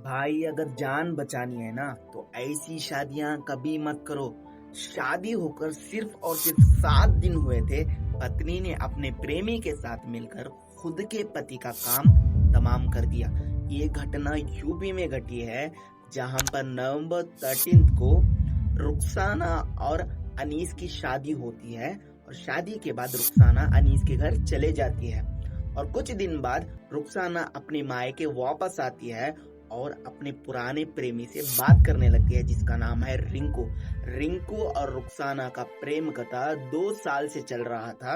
भाई अगर जान बचानी है ना तो ऐसी शादियां कभी मत करो। शादी होकर सिर्फ और सिर्फ 7 दिन हुए थे, पत्नी ने अपने प्रेमी के साथ मिलकर खुद के पति का काम तमाम कर दिया। ये घटना यूपी में घटी है, जहां पर नवंबर 13 को रुखसाना और अनीस की शादी होती है और शादी के बाद रुखसाना अनीस के घर चले जाती है और कुछ दिन बाद रुखसाना अपने मायके वापस आती है और अपने पुराने प्रेमी से बात करने लगती है, जिसका नाम है रिंकू। रिंकू और रुखसाना का प्रेम कथा 2 साल से चल रहा था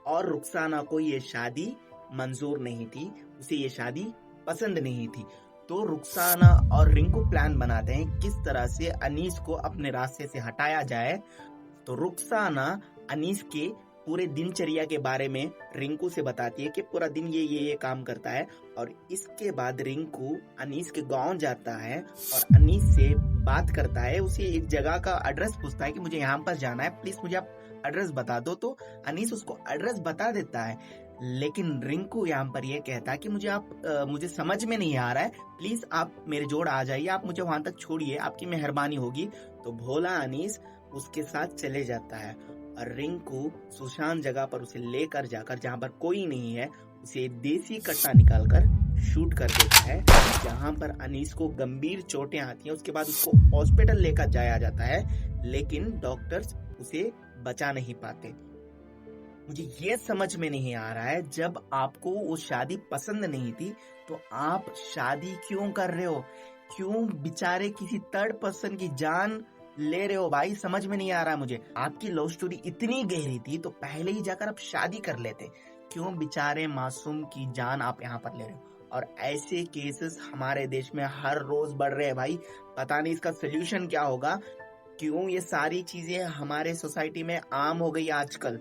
और रुखसाना को ये शादी मंजूर नहीं थी, उसे ये शादी पसंद नहीं थी। तो रुखसाना और रिंकू प्लान बनाते हैं किस तरह से अनीस को अपने रास्ते से हटाया जाए। तो रुखसाना अनीस के पूरे दिनचर्या के बारे में रिंकू से बताती है कि पूरा दिन ये काम करता है और इसके बाद रिंकू अनीस के गांव जाता है और अनीस से बात करता है, उसे एक जगह का एड्रेस पूछता है कि मुझे यहाँ पर जाना है, प्लीज मुझे आप एड्रेस बता दो। तो अनीस उसको एड्रेस बता देता है, लेकिन रिंकू यहाँ पर ये कहता है कि मुझे समझ में नहीं आ रहा है, प्लीज आप मेरे जोड़ आ जाइए, आप मुझे वहां तक छोड़िए, आपकी मेहरबानी होगी। तो भोला अनीस उसके साथ चले जाता है और रिंकू सुशांत जगह पर उसे लेकर जाकर, जहां पर कोई नहीं है, उसे देसी कट्टा निकालकर शूट कर देता है, जहां पर अनीस को गंभीर चोटें आती हैं। उसके बाद उसको हॉस्पिटल लेकर जाया जाता है, लेकिन डॉक्टर्स उसे बचा नहीं पाते। मुझे ये समझ में नहीं आ रहा है, जब आपको वो शादी पसंद नहीं थी तो आप शादी क्यों कर रहे हो? क्यों बेचारे किसी थर्ड पर्सन की जान ले रहे हो? भाई समझ में नहीं आ रहा है मुझे। आपकी लव स्टोरी इतनी गहरी थी तो पहले ही जाकर आप शादी कर लेते, क्यों बेचारे मासूम की जान आप यहाँ पर ले रहे हो? और ऐसे केसेस हमारे देश में हर रोज बढ़ रहे हैं भाई, पता नहीं इसका सोल्यूशन क्या होगा। क्यों ये सारी चीजें हमारे सोसाइटी में आम हो गई आजकल?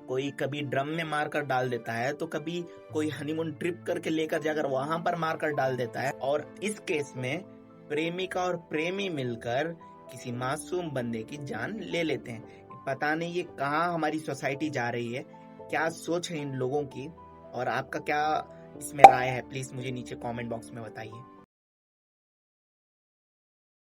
कोई कभी ड्रम में मारकर डाल देता है, तो कभी कोई हनीमून ट्रिप करके लेकर जाकर वहां पर मारकर डाल देता है, और इस केस में प्रेमिका और प्रेमी मिलकर किसी मासूम बंदे की जान ले लेते हैं। पता नहीं ये कहाँ हमारी सोसाइटी जा रही है, क्या सोच है इन लोगों की, और आपका क्या इसमें राय है? प्लीज मुझे नीचे कमेंट बॉक्स में बताइए।